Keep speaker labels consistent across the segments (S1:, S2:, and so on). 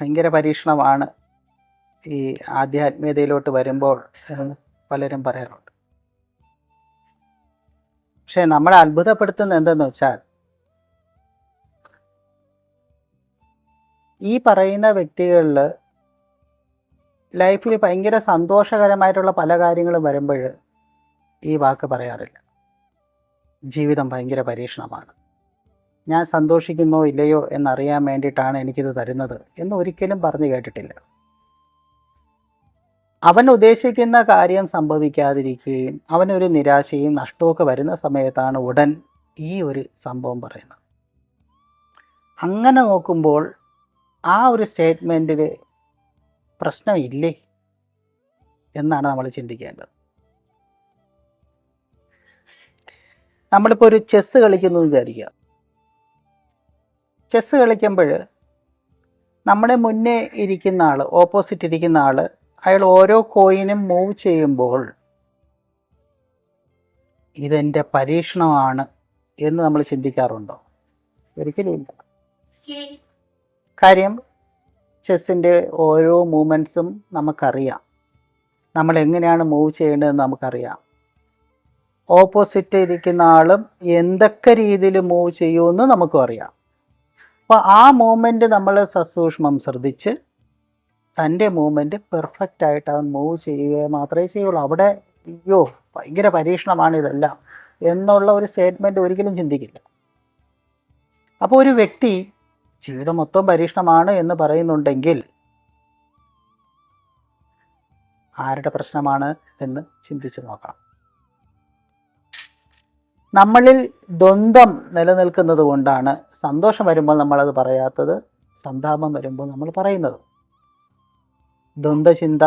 S1: ഭയങ്കര പരീക്ഷണമാണ് ഈ ആധ്യാത്മികതയിലോട്ട് വരുമ്പോൾ എന്ന് പലരും പറയാറുണ്ട്. പക്ഷെ നമ്മളെ അത്ഭുതപ്പെടുത്തുന്ന എന്തെന്ന് വെച്ചാൽ, ഈ പറയുന്ന വ്യക്തികളിൽ ലൈഫിൽ ഭയങ്കര സന്തോഷകരമായിട്ടുള്ള പല കാര്യങ്ങളും വരുമ്പോൾ ഈ വാക്ക് പറയാറില്ല. ജീവിതം ഭയങ്കര പരീക്ഷണമാണ്, ഞാൻ സന്തോഷിക്കുന്നോ ഇല്ലയോ എന്നറിയാൻ വേണ്ടിയിട്ടാണ് എനിക്കിത് തരുന്നത് എന്ന് ഒരിക്കലും പറഞ്ഞു കേട്ടിട്ടില്ല. അവൻ ഉദ്ദേശിക്കുന്ന കാര്യം സംഭവിക്കാതിരിക്കുകയും അവനൊരു നിരാശയും നഷ്ടമൊക്കെ വരുന്ന സമയത്താണ് ഉടൻ ഈ ഒരു സംഭവം പറയുന്നത്. അങ്ങനെ നോക്കുമ്പോൾ ആ ഒരു സ്റ്റേറ്റ്മെൻറ്റിൽ പ്രശ്നമില്ലേ എന്നാണ് നമ്മൾ ചിന്തിക്കേണ്ടത്. നമ്മളിപ്പോൾ ഒരു ചെസ്സ് കളിക്കുന്നു വിചാരിക്കുക. ചെസ്സ് കളിക്കുമ്പോൾ നമ്മുടെ മുന്നേ ഇരിക്കുന്ന ആൾ, ഓപ്പോസിറ്റ് ഇരിക്കുന്ന ആൾ, അയാൾ ഓരോ കോയിനും മൂവ് ചെയ്യുമ്പോൾ ഇതെൻ്റെ പരീക്ഷണമാണ് എന്ന് നമ്മൾ ചിന്തിക്കാറുണ്ടോ? ഒരിക്കലും ഇല്ല. കാര്യം ചെസ്സിൻ്റെ ഓരോ മൂവ്മെൻറ്റ്സും നമുക്കറിയാം, നമ്മൾ എങ്ങനെയാണ് മൂവ് ചെയ്യേണ്ടതെന്ന് നമുക്കറിയാം. ഓപ്പോസിറ്റ് ഇരിക്കുന്ന ആളും എന്തൊക്കെ രീതിയിൽ മൂവ് ചെയ്യുമെന്ന് നമുക്കും അറിയാം. അപ്പോൾ ആ മൂവ്മെൻറ്റ് നമ്മൾ സസൂക്ഷ്മം ശ്രദ്ധിച്ച് തൻ്റെ മൂവ്മെൻറ്റ് പെർഫെക്റ്റ് ആയിട്ട് അവൻ മൂവ് ചെയ്യുക മാത്രമേ ചെയ്യുള്ളൂ. അവിടെ അയ്യോ ഭയങ്കര പരീക്ഷണമാണ് ഇതെല്ലാം എന്നുള്ള ഒരു സ്റ്റേറ്റ്മെൻറ്റ് ഒരിക്കലും ചിന്തിക്കില്ല. അപ്പോൾ ഒരു വ്യക്തി ജീവിതം മൊത്തം പരീക്ഷണമാണ് എന്ന് പറയുന്നുണ്ടെങ്കിൽ ആരുടെ പ്രശ്നമാണ് എന്ന് ചിന്തിച്ച് നോക്കാം. നമ്മളിൽ ദ്വന്ദ്ം നിലനിൽക്കുന്നത് കൊണ്ടാണ് സന്തോഷം വരുമ്പോൾ നമ്മളത് പറയാത്തത്, സന്താപം വരുമ്പോൾ നമ്മൾ പറയുന്നത്. ദ്വന്ദ്വചിന്ത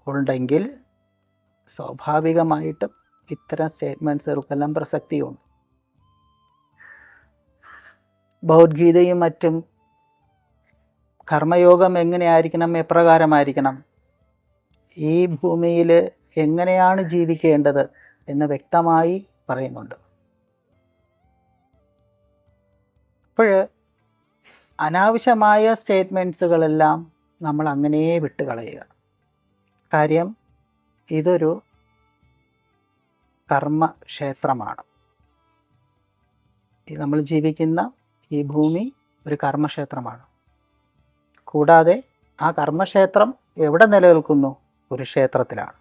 S1: ഉണ്ടെങ്കിൽ സ്വാഭാവികമായിട്ടും ഇത്തരം സ്റ്റേറ്റ്മെൻറ്റ്സുകൾക്കെല്ലാം പ്രസക്തിയുണ്ട്. ഭഗവത്ഗീതയും മറ്റും കർമ്മയോഗം എങ്ങനെയായിരിക്കണം, എപ്രകാരമായിരിക്കണം, ഈ ഭൂമിയിൽ എങ്ങനെയാണ് ജീവിക്കേണ്ടത് എന്ന് വ്യക്തമായി പറയുന്നുണ്ട്. അപ്പോൾ അനാവശ്യമായ സ്റ്റേറ്റ്മെൻറ്റ്സുകളെല്ലാം നമ്മൾ അങ്ങനെ വിട്ടുകളയുക. കാര്യം ഇതൊരു കർമ്മക്ഷേത്രമാണ്. നമ്മൾ ജീവിക്കുന്ന ഈ ഭൂമി ഒരു കർമ്മക്ഷേത്രമാണ്. കൂടാതെ ആ കർമ്മക്ഷേത്രം എവിടെ നിലനിൽക്കുന്നു? ഒരു ക്ഷേത്രത്തിലാണ്.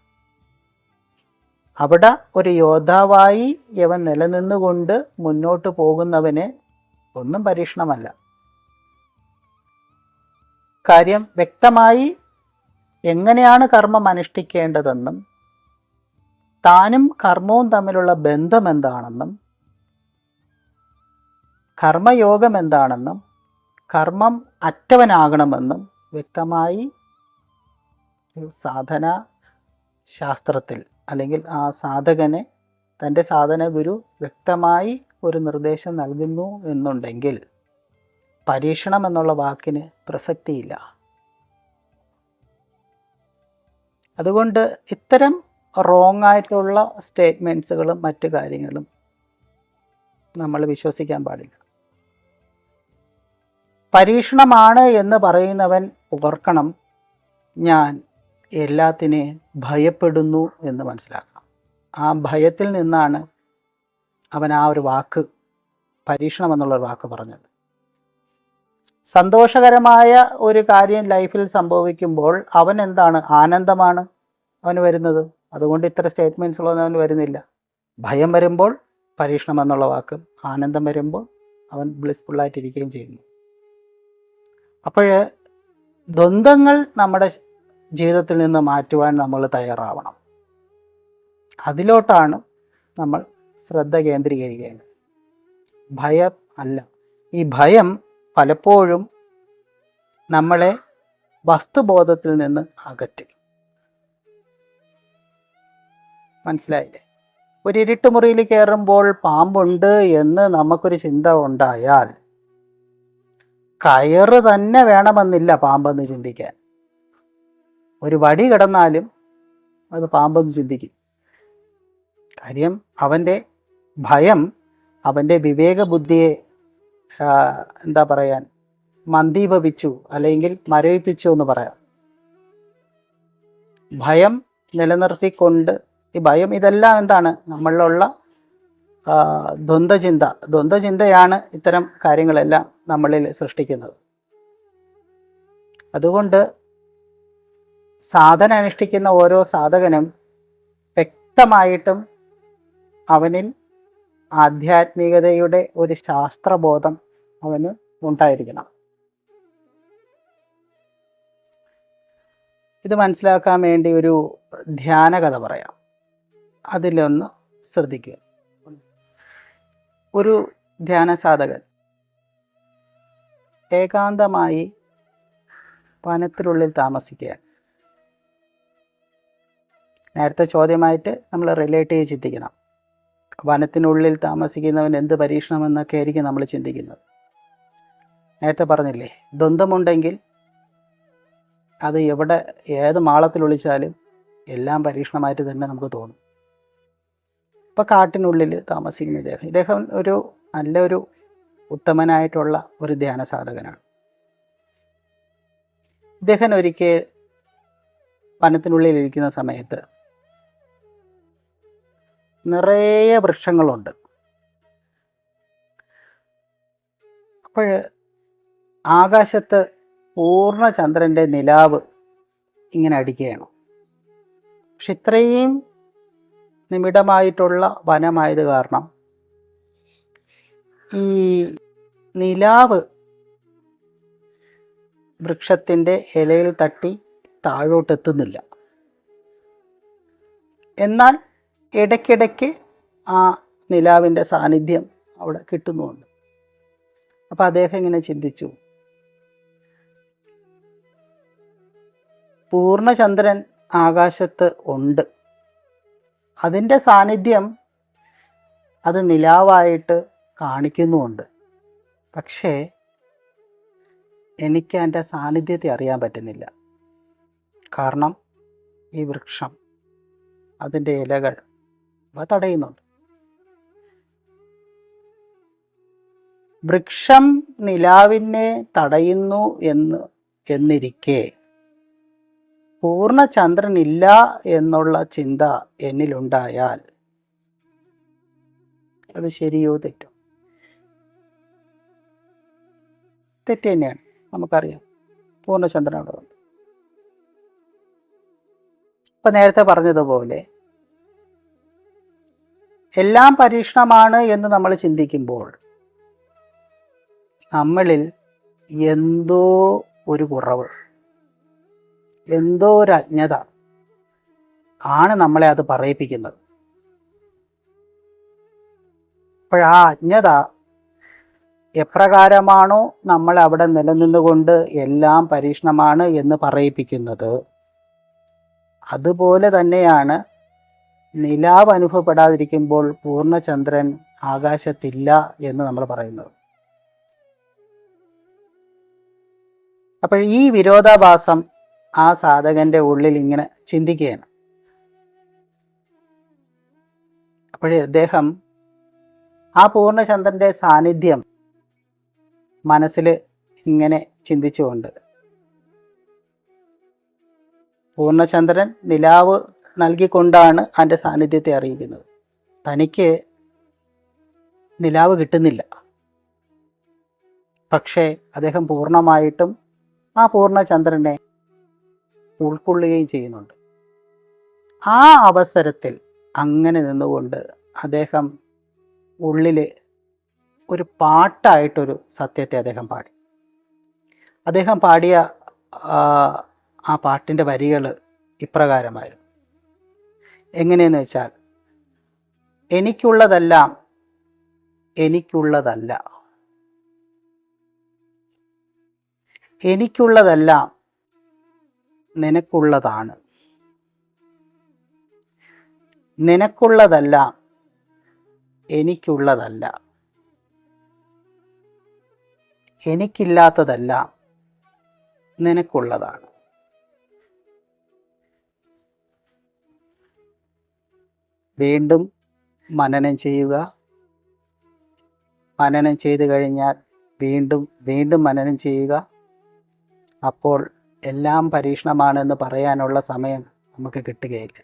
S1: അവിടെ ഒരു യോദ്ധാവായി യവൻ നിലനിന്നുകൊണ്ട് മുന്നോട്ട് പോകുന്നവന് ഒന്നും പരീക്ഷണമല്ല. കാര്യം വ്യക്തമായി എങ്ങനെയാണ് കർമ്മം അനുഷ്ഠിക്കേണ്ടതെന്നും താനും കർമ്മവും തമ്മിലുള്ള ബന്ധം എന്താണെന്നും കർമ്മയോഗം എന്താണെന്നും കർമ്മം അറ്റവനാകണമെന്നും വ്യക്തമായി സാധന ശാസ്ത്രത്തിൽ അല്ലെങ്കിൽ ആ സാധകനെ തൻ്റെ സാധന ഗുരു വ്യക്തമായി ഒരു നിർദ്ദേശം നൽകുന്നു എന്നുണ്ടെങ്കിൽ പരീക്ഷണം എന്നുള്ള വാക്കിന് പ്രസക്തിയില്ല. അതുകൊണ്ട് ഇത്തരം റോങ് ആയിട്ടുള്ള സ്റ്റേറ്റ്മെൻറ്റ്സുകളും മറ്റു കാര്യങ്ങളും നമ്മൾ വിശ്വസിക്കാൻ പാടില്ല. പരീക്ഷണമാണ് എന്ന് പറയുന്നവൻ ഓർക്കണം, ഞാൻ എല്ലാത്തിനെയും ഭയപ്പെടുന്നു എന്ന് മനസ്സിലാക്കണം. ആ ഭയത്തിൽ നിന്നാണ് അവൻ ആ ഒരു വാക്ക്, പരീക്ഷണം എന്നുള്ളൊരു വാക്ക് പറഞ്ഞത്. സന്തോഷകരമായ ഒരു കാര്യം ലൈഫിൽ സംഭവിക്കുമ്പോൾ അവൻ എന്താണ്? ആനന്ദമാണ് അവന് വരുന്നത്. അതുകൊണ്ട് ഇത്ര സ്റ്റേറ്റ്മെൻറ്റ്സുകളൊന്നും അവന് വരുന്നില്ല. ഭയം വരുമ്പോൾ പരീക്ഷണം എന്നുള്ള വാക്കും, ആനന്ദം വരുമ്പോൾ അവൻ ബ്ലിസ്ഫുള്ളായിട്ടിരിക്കുകയും ചെയ്യുന്നു. അപ്പോൾ ദ്വന്ദ്ങ്ങൾ നമ്മുടെ ജീവിതത്തിൽ നിന്ന് മാറ്റുവാൻ നമ്മൾ തയ്യാറാവണം. അതിലോട്ടാണ് നമ്മൾ ശ്രദ്ധ കേന്ദ്രീകരിക്കേണ്ടത്. ഭയം അല്ല. ഈ ഭയം പലപ്പോഴും നമ്മളെ വസ്തുബോധത്തിൽ നിന്ന് അകറ്റും. മനസ്സിലായില്ലേ? ഒരു ഇരുട്ടുമുറിയിൽ കയറുമ്പോൾ പാമ്പുണ്ട് എന്ന് നമുക്കൊരു ചിന്ത ഉണ്ടായാൽ കയറ് തന്നെ വേണമെന്നില്ല പാമ്പെന്ന് ചിന്തിക്കാൻ. ഒരു വടി കിടന്നാലും അത് പാമ്പെന്ന് ചിന്തിക്കും. കാര്യം അവൻ്റെ ഭയം അവൻ്റെ വിവേകബുദ്ധിയെ എന്താ പറയാൻ മന്ദീഭവിച്ചു അല്ലെങ്കിൽ മരവിപ്പിച്ചു എന്ന് പറയാം. ഭയം നിലനിർത്തിക്കൊണ്ട്, ഈ ഭയം ഇതെല്ലാം എന്താണ്? നമ്മളിലുള്ള ദ്വന്ദ്വചിന്തയാണ് ഇത്തരം കാര്യങ്ങളെല്ലാം നമ്മളിൽ സൃഷ്ടിക്കുന്നത്. അതുകൊണ്ട് സാധന അനുഷ്ഠിക്കുന്ന ഓരോ സാധകനും വ്യക്തമായിട്ടും അവനിൽ ആധ്യാത്മികതയുടെ ഒരു ശാസ്ത്രബോധം അവന് ഉണ്ടായിരിക്കണം. ഇത് മനസ്സിലാക്കാൻ വേണ്ടി ഒരു ധ്യാന കഥ പറയാം. അതിലൊന്ന് ശ്രദ്ധിക്കുക. ഒരു ധ്യാന സാധകൻ ഏകാന്തമായി വനത്തിനുള്ളിൽ താമസിക്കുകയാണ്. നേരത്തെ ചോദ്യമായിട്ട് നമ്മൾ റിലേറ്റ് ചെയ്ത് ചിന്തിക്കണം. വനത്തിനുള്ളിൽ താമസിക്കുന്നവൻ എന്ത് പരീക്ഷണമെന്നൊക്കെ ആയിരിക്കും നമ്മൾ ചിന്തിക്കുന്നത്. നേരത്തെ പറഞ്ഞില്ലേ, ദ്വന്ദ്മുണ്ടെങ്കിൽ അത് എവിടെ ഏത് മാളത്തിൽ ഒളിച്ചാലും എല്ലാം പരീക്ഷണമായിട്ട് തന്നെ നമുക്ക് തോന്നും. ഇപ്പം കാട്ടിനുള്ളിൽ താമസിക്കുന്ന ഇദ്ദേഹം ഒരു നല്ലൊരു ഉത്തമനായിട്ടുള്ള ഒരു ധ്യാന സാധകനാണ്. ഇദ്ദേഹം ഒരിക്കൽ വനത്തിനുള്ളിൽ ഇരിക്കുന്ന സമയത്ത് നിറയെ വൃക്ഷങ്ങളുണ്ട്. അപ്പോൾ ആകാശത്ത് പൂർണ്ണചന്ദ്രൻ്റെ നിലാവ് ഇങ്ങനെ അടിക്കുകയാണ്. പക്ഷെ ഇത്രയും നിമിഡമായിട്ടുള്ള വനമായത് കാരണം ഈ നിലാവ് വൃക്ഷത്തിൻ്റെ ഇലയിൽ തട്ടി താഴോട്ടെത്തുന്നില്ല. എന്നാൽ ഇടയ്ക്കിടയ്ക്ക് ആ നിലാവിൻ്റെ സാന്നിധ്യം അവിടെ കിട്ടുന്നുമുണ്ട്. അപ്പോൾ അദ്ദേഹം ഇങ്ങനെ ചിന്തിച്ചു, പൂർണ്ണചന്ദ്രൻ ആകാശത്ത് ഉണ്ട്, അതിൻ്റെ സാന്നിധ്യം അത് നിലാവായിട്ട് കാണിക്കുന്നുമുണ്ട്. പക്ഷേ എനിക്ക് എൻ്റെ സാന്നിധ്യത്തെ അറിയാൻ പറ്റുന്നില്ല. കാരണം ഈ വൃക്ഷം, അതിൻ്റെ ഇലകൾ അവ തടയുന്നുണ്ട്. വൃക്ഷം നിലാവിനെ തടയുന്നു എന്നിരിക്കെ പൂർണ്ണചന്ദ്രനില്ല എന്നുള്ള ചിന്ത എന്നിലുണ്ടായാൽ അത് ശരിയോ തെറ്റോ? തെറ്റ് തന്നെയാണ്. നമുക്കറിയാം പൂർണ്ണചന്ദ്രൻ അവിടെ ഉണ്ട്. ഇപ്പം നേരത്തെ പറഞ്ഞതുപോലെ എല്ലാം പരീക്ഷണമാണ് എന്ന് നമ്മൾ ചിന്തിക്കുമ്പോൾ നമ്മളിൽ എന്തോ ഒരു കുറവ്, എന്തോ ഒരു അജ്ഞത ആണ് നമ്മളെ അത് പറയിപ്പിക്കുന്നത്. അപ്പോഴാ അജ്ഞത എപ്രകാരമാണോ നമ്മൾ അവിടെ നിലനിന്നുകൊണ്ട് എല്ലാം പരീക്ഷണമാണ് എന്ന് പറയിപ്പിക്കുന്നത്, അതുപോലെ തന്നെയാണ് നിലാവ് അനുഭവപ്പെടാതിരിക്കുമ്പോൾ പൂർണ്ണചന്ദ്രൻ ആകാശത്തില്ല എന്ന് നമ്മൾ പറയുന്നത്. അപ്പോൾ ഈ വിരോധാഭാസം ആ സാധകൻ്റെ ഉള്ളിൽ ഇങ്ങനെ ചിന്തിക്കുകയാണ്. അപ്പോഴേ അദ്ദേഹം ആ പൂർണ്ണചന്ദ്രൻ്റെ സാന്നിധ്യം മനസ്സിൽ ഇങ്ങനെ ചിന്തിച്ചുകൊണ്ട്, പൂർണ്ണചന്ദ്രൻ നിലാവ് നൽകിക്കൊണ്ടാണ് അതിൻ്റെ സാന്നിധ്യത്തെ അറിയിക്കുന്നത്. തനിക്ക് നിലാവ് കിട്ടുന്നില്ല, പക്ഷേ അദ്ദേഹം പൂർണ്ണമായിട്ടും ആ പൂർണ്ണചന്ദ്രനെ ഉൾക്കൊള്ളുകയും ചെയ്യുന്നുണ്ട്. ആ അവസരത്തിൽ അങ്ങനെ നിന്നുകൊണ്ട് അദ്ദേഹം ഉള്ളിൽ ഒരു പാട്ടായിട്ടൊരു സത്യത്തെ അദ്ദേഹം പാടി. അദ്ദേഹം പാടിയ ആ പാട്ടിൻ്റെ വരികൾ ഇപ്രകാരമായിരുന്നു. എങ്ങനെയെന്ന് വെച്ചാൽ, എനിക്കുള്ളതെല്ലാം എനിക്കുള്ളതല്ല, എനിക്കുള്ളതെല്ലാം നിനക്കുള്ളതാണ്, നിനക്കുള്ളതെല്ലാം എനിക്കുള്ളതല്ല, എനിക്കില്ലാത്തതെല്ലാം നിനക്കുള്ളതാണ്. വീണ്ടും മനനം ചെയ്യുക. മനനം ചെയ്തു കഴിഞ്ഞാൽ വീണ്ടും വീണ്ടും മനനം ചെയ്യുക. അപ്പോൾ എല്ലാം പരീക്ഷണമാണെന്ന് പറയാനുള്ള സമയം നമുക്ക് കിട്ടുകയില്ല.